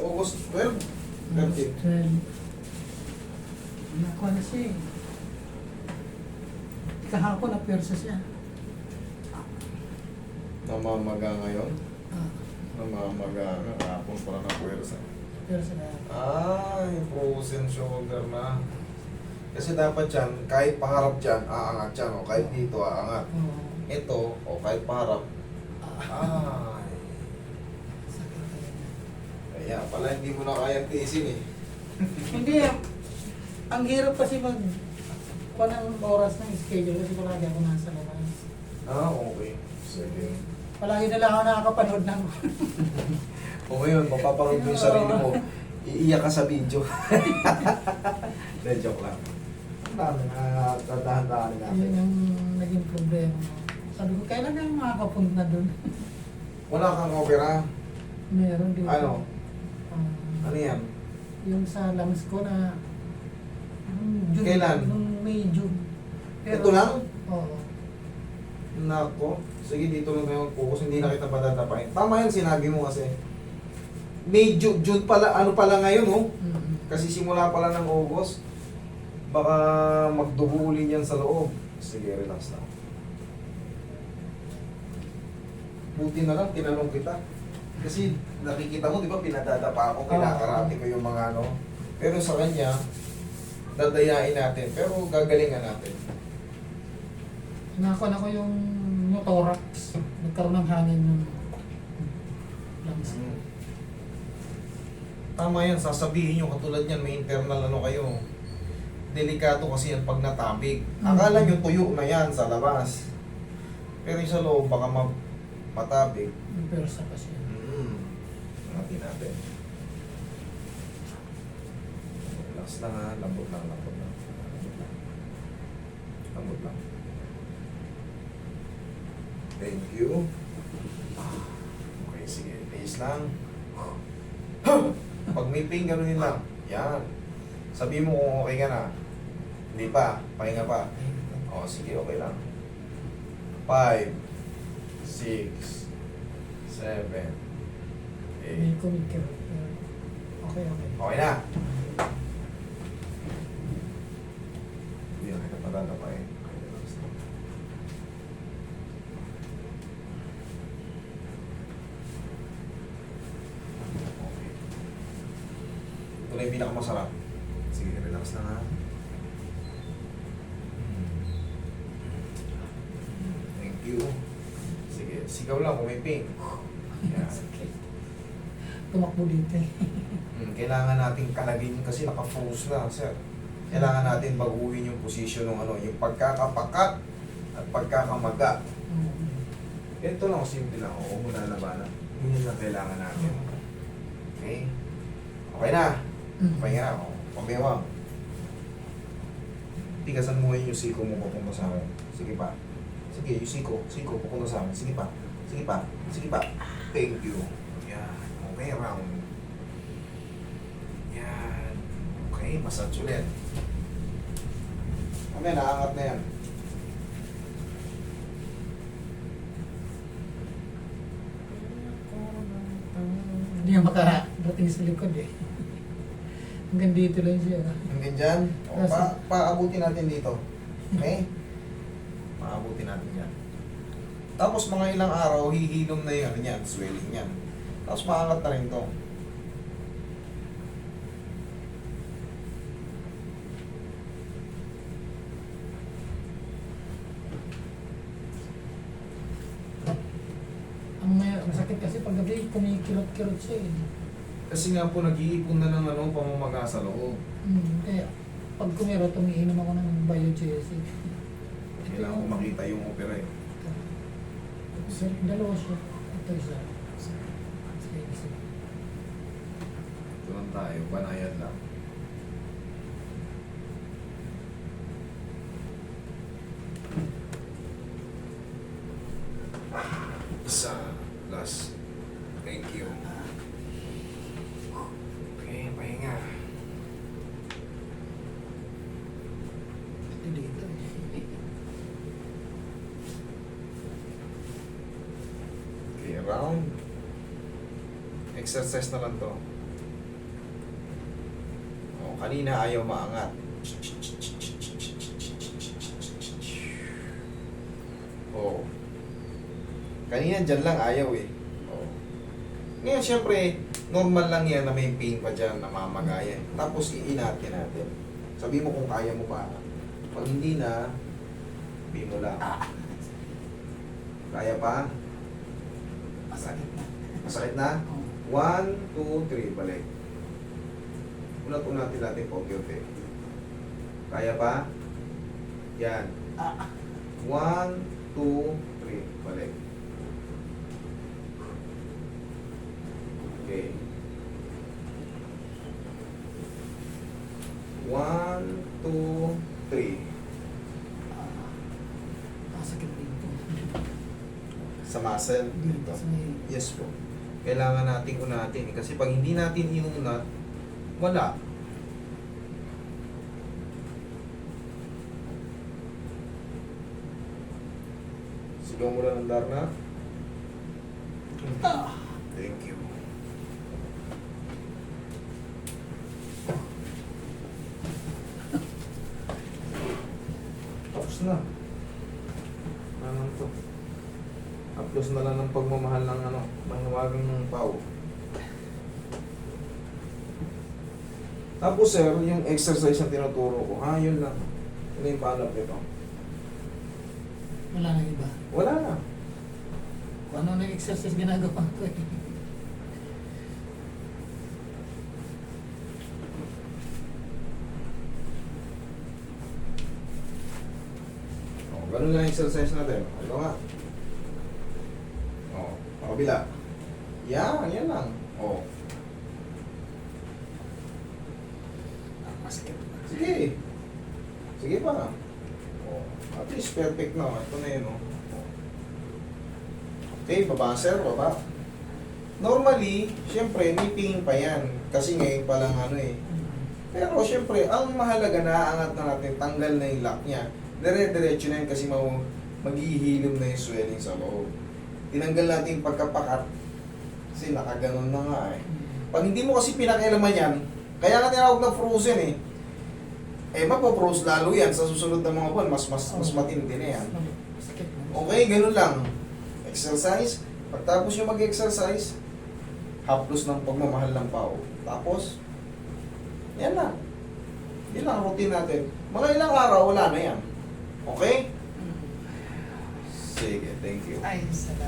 August 12, 13. Nakuha na siya eh. Kahapon na persa siya. Namamaga ngayon. Ah, Namamaga nga. Kapon pala ng puwersa. persa na. Ay, frozen shoulder na. Kasi dapat yan, kahit paharap dyan, aangat yan. O kahit dito, aangat. Oo. Ito, o kahit paharap. Ah, Ay. sakit talaga. Kaya pala hindi mo na kayang tiisin eh. Hindi, ang hirap kasi mag kuha ng oras ng schedule kasi palagi ako nasa labas. Ah, okay. Sige. Palagi na lang ako nakakapanood ng O ngayon, mapapanood mo yung sarili mo. Iiyak ka sa video. Hindi, joke lang. Ang dami na tatahan-tahan yun natin. yung naging problema mo. Sabi ko, kailan na yung makakapunta doon? Wala kang opera. Meron dito. Ano? Ano yan? Yung sa lungs ko na June, Kailan? nung May, June. Ito lang? Oo. Nako. Sige, dito lang tayo focus. Hindi na kita patatapain. Tama yan, sinabi mo kasi. May June pala, ano pala ngayon, oh. Kasi simula pala ng August. Baka magduhulin yan sa loob. Sige, relax lang. Buti na lang, tinanong kita. Kasi nakikita mo, di ba, pinadadapa ako, kinakarate ko yung mga ano. Pero sa kanya, dadayain natin. Pero gagalingan natin. Nakakuha na ko yung thorax. Nagkaroon ng hangin yung lungs. Tama yan, sasabihin nyo katulad yan, may internal ano kayo. Delikado kasi yan pag natabig. Akala nyo tuyo na yan sa labas. Pero yung sa loob, baka matabig. Yung persa pa siya. Natin natin. Relax lang ha, lambot lang, lambot lang. Lambot lang. Lambot lang. Thank you. Okay, sige. Taste lang. Pag may pain, ganunin lang. Yan. Sabi mo kung okay ka na. Hindi pa. Pahinga pa. O, sige, okay lang. 5, 6, 7, 8. Hindi ko mikirot. Okay, okay. Okay na. Hindi na kita patatapain. Okay. Ito na yung pinakamasarap. Sige, relax na ha. Thank you. Sige, sigaw lang kung may pain. Yan. Sakit. Tumakbo dito eh. Kailangan nating kalagin kasi naka-froze na, sir. Kailangan natin baguhin yung position ng ano, yung pagkakapakat at pagkakamaga. Ito lang, simple lang. Oo, muna labanan. Yun lang kailangan natin. Okay? Okay na. Pahinga na. O, pabewang. Tigasan mo ngayon yung siko mo papunta sa akin. Sige pa. Sige, yung siko. Siko, papunta sa akin. Sige pa. Sige pa. Sige pa. Thank you. Yan. Okay, round. Yan. Okay, massage ulit. Okay, naangat na yan. Hindi niya makarating sa likod eh. Hanggang dito lang siya. Hanggang dyan. O, paabutin natin dito. Okay? Paabutin natin yan. Tapos mga ilang araw, hihilom na yan, yan, swelling yan. Tapos maangat na rin to. Ang sakit kasi pag gabi, kumikirot-kirot siya eh. Kasi nga po, nag-iipon na ng ano, pamamaga sa loob. Kaya pag kumirot, umiinom ako ng Biogesic. Kailangan ko makita yung opera eh. Dalawa siya. Ito isa. Ito lang tayo, banayan lang. Isa, last. Thank you. Okay, pahinga. Dito. Okay, round. Exercise na lang to. Oh, kanina ayaw maangat. Oh. Kanina dyan lang ayaw eh. Oh. Ngayon, syempre, normal lang yan na may pain pa dyan, namamagayan. Tapos, iinatin natin. Sabi mo kung kaya mo pa. Pag hindi na, sabi mo lang. Kaya pa? Masakit na. Masakit na? Oo. 1, 2, 3, balik. Ulat-unatin natin pogi-unti. Kaya pa? Yan. 1, 2, 3, balik. Okay. 1, 2, 3. Masakit dito. Sa muscle. Dito sa may... Yes po. Kailangan nating unatin. Kasi pag hindi natin inunat, wala. Sigaw mo lang ng Darna. Thank you. Tapos na. Ano to? Upload na lang ng pagmamahal ng ano, mahiwagang ng pao. Tapos sir, yung exercise na tinuturo ko, yun lang. Ano yung paalap nito? Wala na iba. Wala na. Kung ano na exercise ginagawa ko eh. Ganun lang yung exercise natin. Ano nga? Pakabila. Yan lang. Masakit. Sige. Sige pa. At least perfect na. Ito na yun. Okay, baba sir, baba. Normally, syempre, may pingin pa yan. Kasi ngayon pa lang ano eh. Pero syempre, ang mahalaga na aangat na natin, tanggal na yung lock niya. Dire-diretso na yun kasi maghihilom na yung swelling sa loob. Tinanggal natin yung pagkapakat. Kasi nakaganon na nga eh. Pag hindi mo kasi pinakialaman yan, kaya nga tinawag na frozen eh. Mapopros lalo yan sa susunod na mga buwan, mas matindi na yan. Masakit na. Okay, ganun lang. Exercise. Pagtapos nyo mag-exercise, haplos ng pagmamahal ng pao. Tapos, yan lang. Yan lang ang routine natin. Mga ilang araw, wala na yan. Okay? Sige, thank you. Ay, salamat.